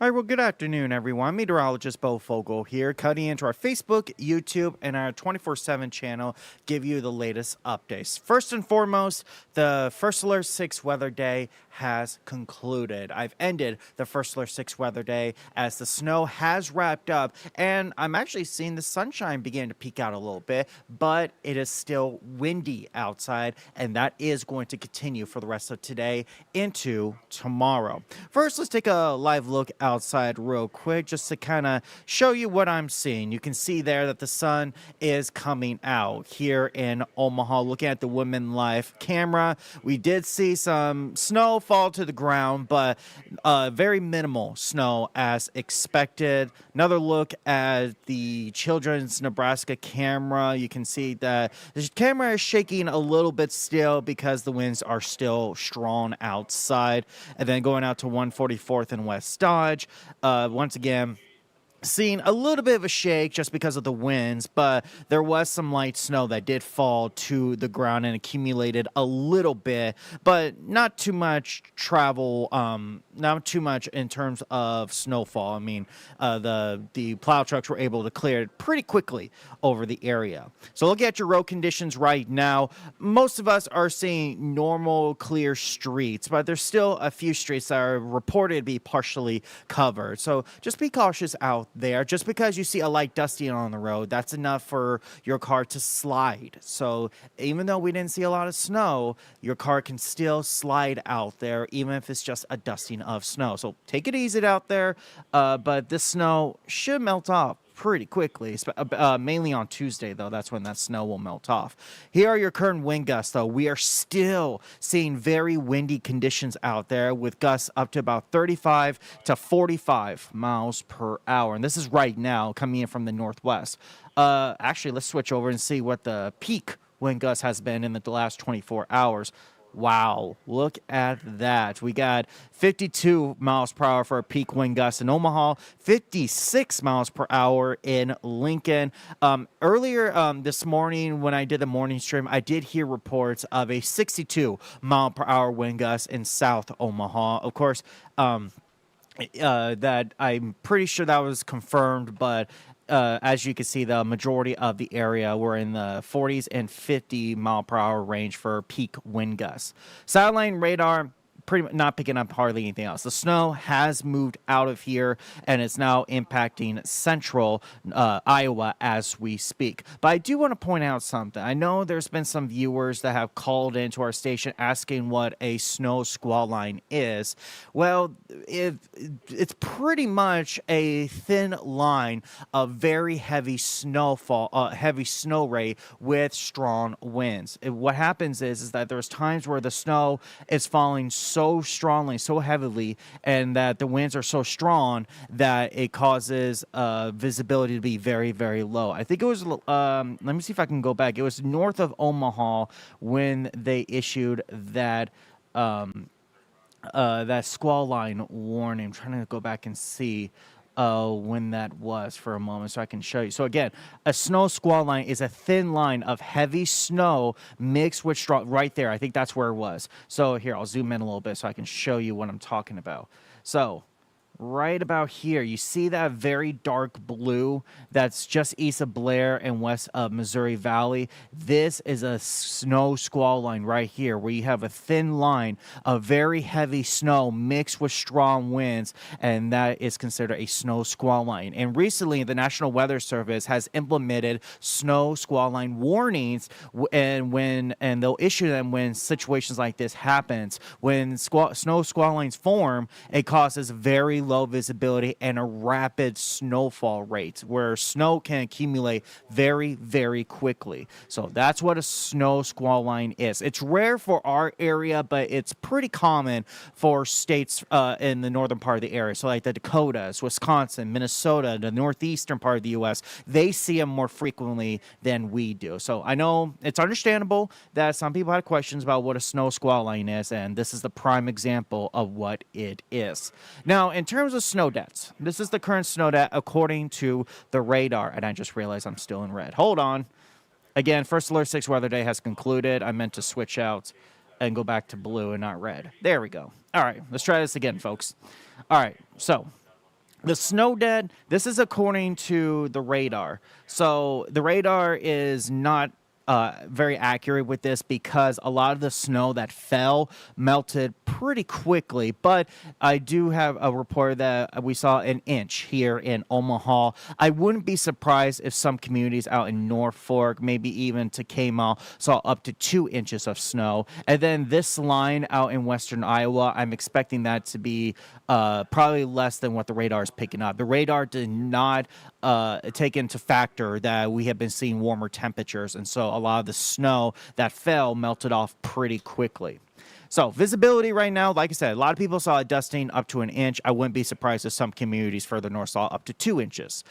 All right, well, good afternoon, everyone. Meteorologist Bo Fogal here, cutting into our Facebook, YouTube, and our 24/7 channel, give you the latest updates. First and foremost, the First Alert 6 weather day has concluded. I've ended the First Alert 6 weather day as the snow has wrapped up, and I'm actually seeing the sunshine begin to peek out a little bit, but it is still windy outside, and that is going to continue for the rest of today into tomorrow. First, let's take a live look outside real quick just to kind of show you what I'm seeing. You can see there that the sun is coming out here in Omaha. Looking at the Women Life camera, we did see some snow fall to the ground, but very minimal snow as expected. Another look at the Children's Nebraska camera. You can see that the camera is shaking a little bit still because the winds are still strong outside. And then going out to 144th and West Dodge, once again, seeing a little bit of a shake just because of the winds, but there was some light snow that did fall to the ground and accumulated a little bit, but not too much travel, not too much in terms of snowfall. I mean, the plow trucks were able to clear it pretty quickly over the area. So look at your road conditions right now. Most of us are seeing normal clear streets, but there's still a few streets that are reported to be partially covered. So just be cautious out there. Just because you see a light dusting on the road, that's enough for your car to slide. So even though we didn't see a lot of snow, your car can still slide out there, even if it's just a dusting of snow. So take it easy out there, but this snow should melt off pretty quickly, mainly on Tuesday, though. That's when that snow will melt off. Here are your current wind gusts, though. We are still seeing very windy conditions out there with gusts up to about 35 to 45 miles per hour. And this is right now coming in from the northwest. Actually, let's switch over and see what the peak wind gust has been in the last 24 hours. Wow, look at that. We got 52 miles per hour for a peak wind gust in Omaha, 56 miles per hour in Lincoln. Earlier this morning when I did the morning stream, I did hear reports of a 62 mile per hour wind gust in South Omaha. Of course, that I'm pretty sure that was confirmed, but as you can see, the majority of the area were in the 40s and 50 mile per hour range for peak wind gusts. Satellite radar pretty much not picking up hardly anything else. The snow has moved out of here and it's now impacting central Iowa as we speak. But I do want to point out something. I know there's been some viewers that have called into our station asking what a snow squall line is. Well, it's pretty much a thin line of very heavy snowfall, heavy snow rate with strong winds. What happens is that there's times where the snow is falling so strongly, so heavily, and that the winds are so strong that it causes visibility to be very, very low. I think it was, let me see if I can go back. It was north of Omaha when they issued that that squall line warning. I'm trying to go back and see when that was for a moment so I can show you. So again, a snow squall line is a thin line of heavy snow mixed with strong, right there. I think that's where it was. So here, I'll zoom in a little bit so I can show you what I'm talking about. So right about here, you see that very dark blue that's just east of Blair and west of Missouri Valley. This is a snow squall line right here where you have a thin line of very heavy snow mixed with strong winds, and that is considered a snow squall line. And recently, the National Weather Service has implemented snow squall line warnings, and they'll issue them when situations like this happens. When snow squall lines form, it causes very low visibility and a rapid snowfall rate where snow can accumulate very, very quickly. So that's what a snow squall line is. It's rare for our area, but it's pretty common for states in the northern part of the area. So like the Dakotas, Wisconsin, Minnesota, the northeastern part of the U.S., they see them more frequently than we do. So I know it's understandable that some people had questions about what a snow squall line is, and this is the prime example of what it is. Now, in terms of snow depths, this is the current snow depth according to the radar. And I just realized I'm still in red. Hold on. Again, First Alert 6 weather day has concluded. I meant to switch out and go back to blue and not red. There we go. All right, let's try this again, folks. All right, so The snow dead, this is according to the radar. So the radar is not very accurate with this because a lot of the snow that fell melted pretty quickly. But I do have a report that we saw an inch here in Omaha. I wouldn't be surprised if some communities out in Norfolk, maybe even to Kmall, saw up to 2 inches of snow. And then this line out in western Iowa, I'm expecting that to be probably less than what the radar is picking up. The radar did not take into factor that we have been seeing warmer temperatures, and so a lot of the snow that fell melted off pretty quickly. So visibility right now, like I said, a lot of people saw it dusting up to an inch. I wouldn't be surprised if some communities further north saw up to 2 inches.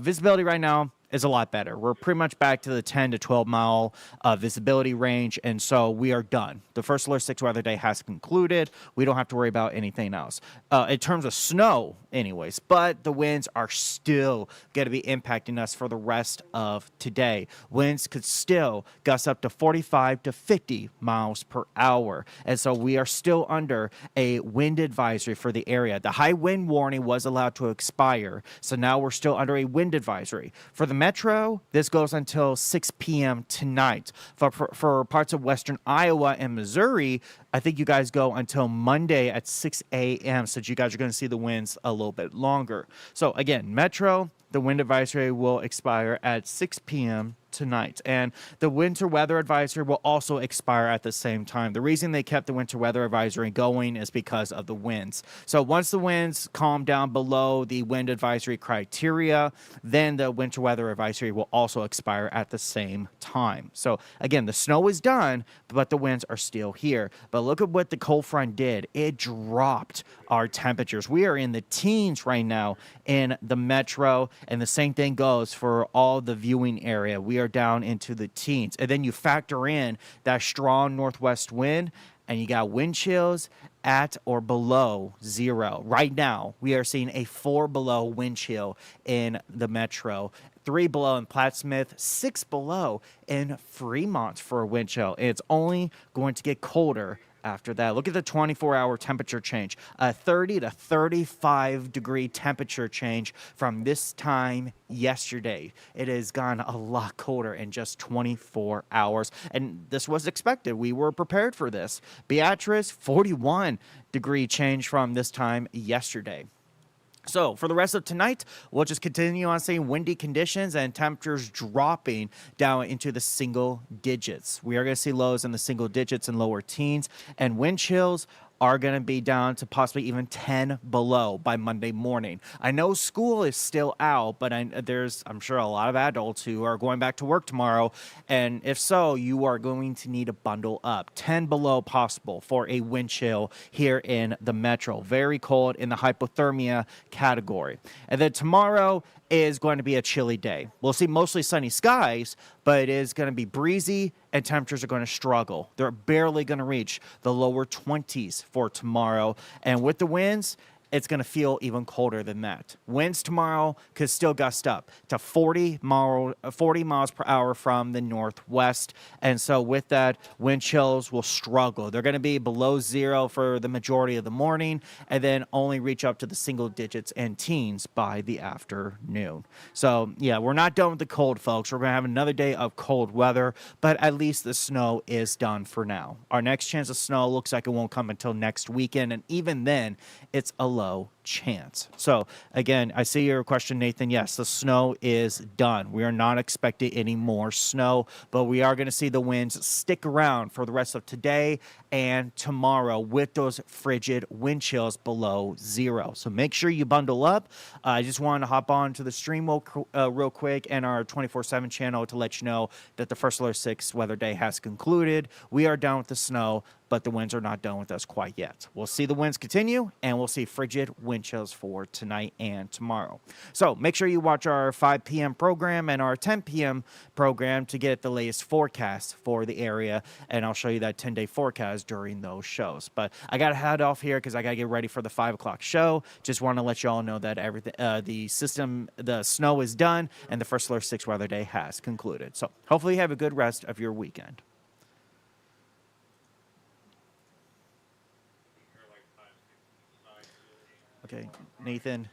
Visibility right now is a lot better. We're pretty much back to the 10 to 12 mile visibility range, and so we are done. The first Alert 6 weather day has concluded. We don't have to worry about anything else. In terms of snow, anyways, but the winds are still going to be impacting us for the rest of today. Winds could still gust up to 45 to 50 miles per hour, and so we are still under a wind advisory for the area. The high wind warning was allowed to expire, so now we're still under a wind advisory. For the metro, this goes until 6 p.m. tonight. For parts of western Iowa and Missouri, I think you guys go until Monday at 6 a.m. So you guys are going to see the winds a little bit longer. So again, metro, the wind advisory will expire at 6 p.m. tonight. And the winter weather advisory will also expire at the same time. The reason they kept the winter weather advisory going is because of the winds. So once the winds calm down below the wind advisory criteria, then the winter weather advisory will also expire at the same time. So again, the snow is done, but the winds are still here. But look at what the cold front did. It dropped our temperatures. We are in the teens right now in the metro, and the same thing goes for all the viewing area. We are down into the teens. And then you factor in that strong northwest wind, and you got wind chills at or below 0. Right now, we are seeing a 4 below wind chill in the metro, 3 below in Plattsmouth, 6 below in Fremont for a wind chill. And it's only going to get colder after that. Look at the 24-hour temperature change, a 30 to 35 degree temperature change from this time yesterday. It has gone a lot colder in just 24 hours, and this was expected. We were prepared for this. Beatrice, 41 degree change from this time yesterday. So for the rest of tonight, we'll just continue on seeing windy conditions and temperatures dropping down into the single digits. We are going to see lows in the single digits and lower teens, and wind chills are going to be down to possibly even 10 below by Monday morning. I know school is still out, but I'm sure a lot of adults who are going back to work tomorrow, and if so, you are going to need to bundle up. 10 below possible for a wind chill here in the metro. Very cold in the hypothermia category. And then tomorrow is going to be a chilly day. We'll see mostly sunny skies, but it is going to be breezy and temperatures are going to struggle. They're barely going to reach the lower 20s for tomorrow. And with the winds, it's going to feel even colder than that. Winds tomorrow could still gust up to 40 miles per hour from the northwest. And so with that, wind chills will struggle. They're going to be below 0 for the majority of the morning and then only reach up to the single digits and teens by the afternoon. So, yeah, we're not done with the cold, folks. We're going to have another day of cold weather, but at least the snow is done for now. Our next chance of snow looks like it won't come until next weekend, and even then, it's a low chance. So again, I see your question, Nathan. Yes, the snow is done. We are not expecting any more snow, but we are going to see the winds stick around for the rest of today and tomorrow with those frigid wind chills below 0. So make sure you bundle up. I just wanted to hop on to the stream real quick and our 24/7 channel to let you know that the first Alert 6 weather day has concluded. We are done with the snow, but the winds are not done with us quite yet. We'll see the winds continue, and we'll see frigid wind chills for tonight and tomorrow. So make sure you watch our 5 p.m. program and our 10 p.m. program to get the latest forecast for the area, and I'll show you that 10-day forecast during those shows. But I got to head off here because I got to get ready for the 5 o'clock show. Just want to let you all know that everything, the snow is done, and the first Alert 6 weather day has concluded. So hopefully you have a good rest of your weekend. Okay, Nathan,